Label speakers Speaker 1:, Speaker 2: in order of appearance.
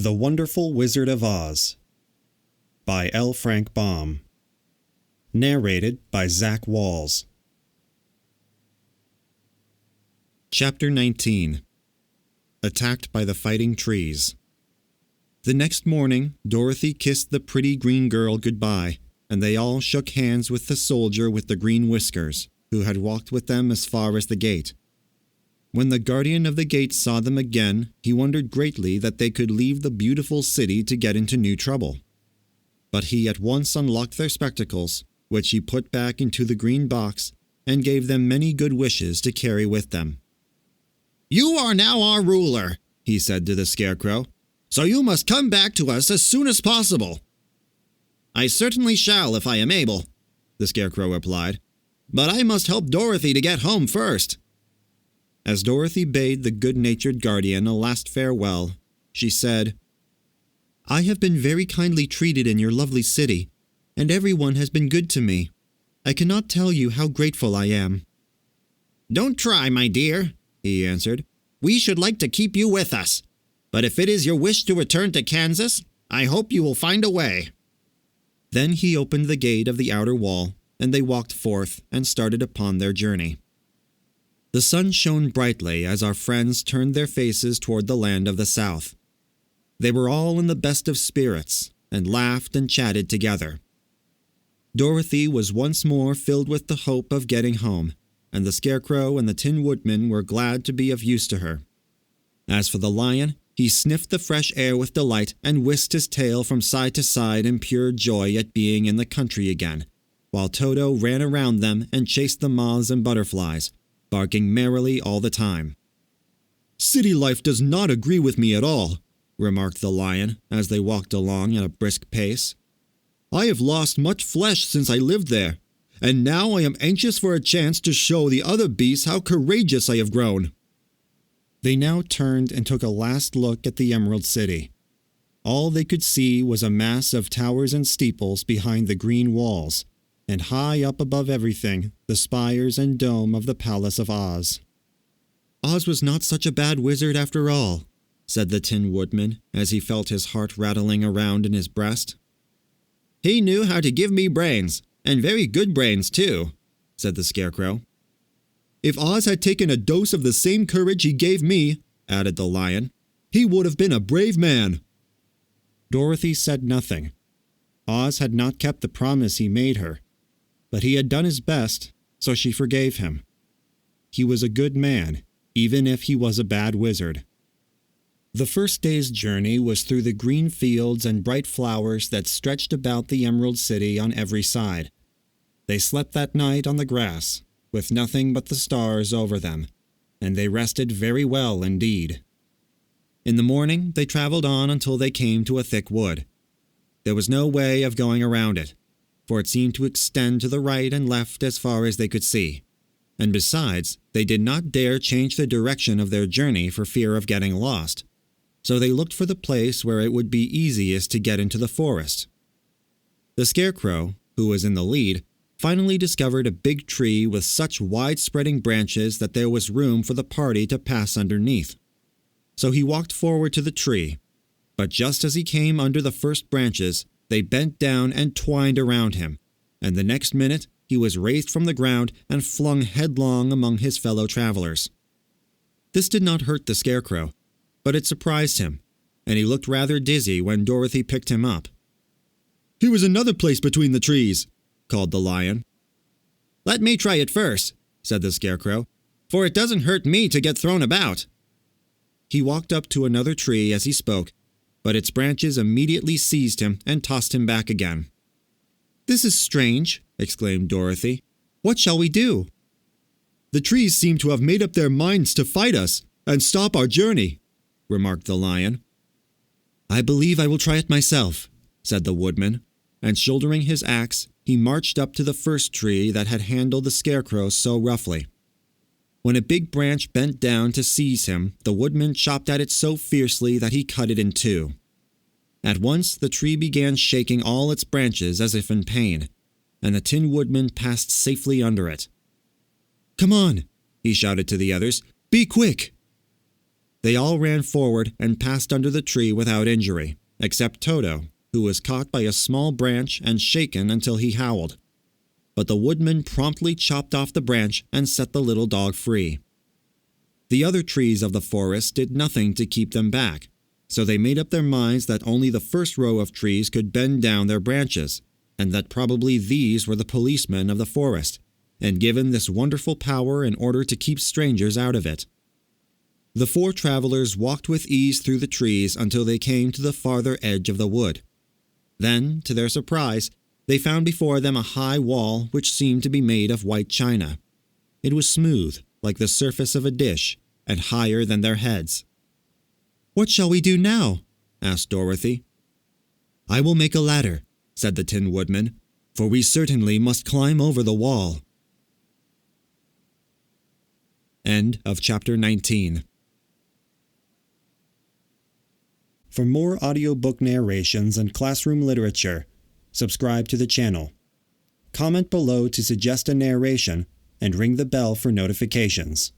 Speaker 1: The Wonderful Wizard of Oz by L. Frank Baum. Narrated by Zach Walz. Chapter 19. Attacked by the Fighting Trees. The next morning, Dorothy kissed the pretty green girl goodbye, and they all shook hands with the soldier with the green whiskers, who had walked with them as far as the gate. When the guardian of the gate saw them again, he wondered greatly that they could leave the beautiful city to get into new trouble. But he at once unlocked their spectacles, which he put back into the green box, and gave them many good wishes to carry with them. "You are now our ruler," he said to the Scarecrow, "so you must come back to us as soon as possible." "I certainly shall if I am able," the Scarecrow replied, "but I must help Dorothy to get home first." As Dorothy bade the good-natured guardian a last farewell, she said, "I have been very kindly treated in your lovely city, and everyone has been good to me. I cannot tell you how grateful I am." "Don't try, my dear," he answered. "We should like to keep you with us, but if it is your wish to return to Kansas, I hope you will find a way." Then he opened the gate of the outer wall, and they walked forth and started upon their journey. The sun shone brightly as our friends turned their faces toward the land of the South. They were all in the best of spirits, and laughed and chatted together. Dorothy was once more filled with the hope of getting home, and the Scarecrow and the Tin Woodman were glad to be of use to her. As for the Lion, he sniffed the fresh air with delight and whisked his tail from side to side in pure joy at being in the country again, while Toto ran around them and chased the moths and butterflies, barking merrily all the time. "City life does not agree with me at all," remarked the Lion as they walked along at a brisk pace. "I have lost much flesh since I lived there, and now I am anxious for a chance to show the other beasts how courageous I have grown." They now turned and took a last look at the Emerald City. All they could see was a mass of towers and steeples behind the green walls, and high up above everything, the spires and dome of the Palace of Oz. "Oz was not such a bad wizard after all," said the Tin Woodman as he felt his heart rattling around in his breast. "He knew how to give me brains, and very good brains too," said the Scarecrow. "If Oz had taken a dose of the same courage he gave me," added the Lion, "he would have been a brave man." Dorothy said nothing. Oz had not kept the promise he made her, but he had done his best, so she forgave him. He was a good man, even if he was a bad wizard. The first day's journey was through the green fields and bright flowers that stretched about the Emerald City on every side. They slept that night on the grass, with nothing but the stars over them, and they rested very well indeed. In the morning, they traveled on until they came to a thick wood. There was no way of going around it, for it seemed to extend to the right and left as far as they could see. And besides, they did not dare change the direction of their journey for fear of getting lost. So they looked for the place where it would be easiest to get into the forest. The Scarecrow, who was in the lead, finally discovered a big tree with such wide-spreading branches that there was room for the party to pass underneath. So he walked forward to the tree, but just as he came under the first branches, they bent down and twined around him, and the next minute he was raised from the ground and flung headlong among his fellow travelers. This did not hurt the Scarecrow, but it surprised him, and he looked rather dizzy when Dorothy picked him up. "Here is another place between the trees," called the Lion. "Let me try it first," said the Scarecrow, "for it doesn't hurt me to get thrown about." He walked up to another tree as he spoke, but its branches immediately seized him and tossed him back again. "This is strange," exclaimed Dorothy. "What shall we do?" "The trees seem to have made up their minds to fight us and stop our journey," remarked the Lion. "I believe I will try it myself," said the Woodman, and shouldering his axe, he marched up to the first tree that had handled the Scarecrow so roughly. When a big branch bent down to seize him, the Woodman chopped at it so fiercely that he cut it in two. At once the tree began shaking all its branches as if in pain, and the Tin Woodman passed safely under it. "Come on," he shouted to the others. "Be quick!" They all ran forward and passed under the tree without injury, except Toto, who was caught by a small branch and shaken until he howled. But the woodman promptly chopped off the branch and set the little dog free. The other trees of the forest did nothing to keep them back, so they made up their minds that only the first row of trees could bend down their branches, and that probably these were the policemen of the forest, and given this wonderful power in order to keep strangers out of it. The four travelers walked with ease through the trees until they came to the farther edge of the wood. Then, to their surprise, they found before them a high wall which seemed to be made of white china. It was smooth, like the surface of a dish, and higher than their heads. "What shall we do now?" asked Dorothy. "I will make a ladder," said the Tin Woodman, "for we certainly must climb over the wall." End of chapter 19. For more audiobook narrations and classroom literature, subscribe to the channel. Comment below to suggest a narration and ring the bell for notifications.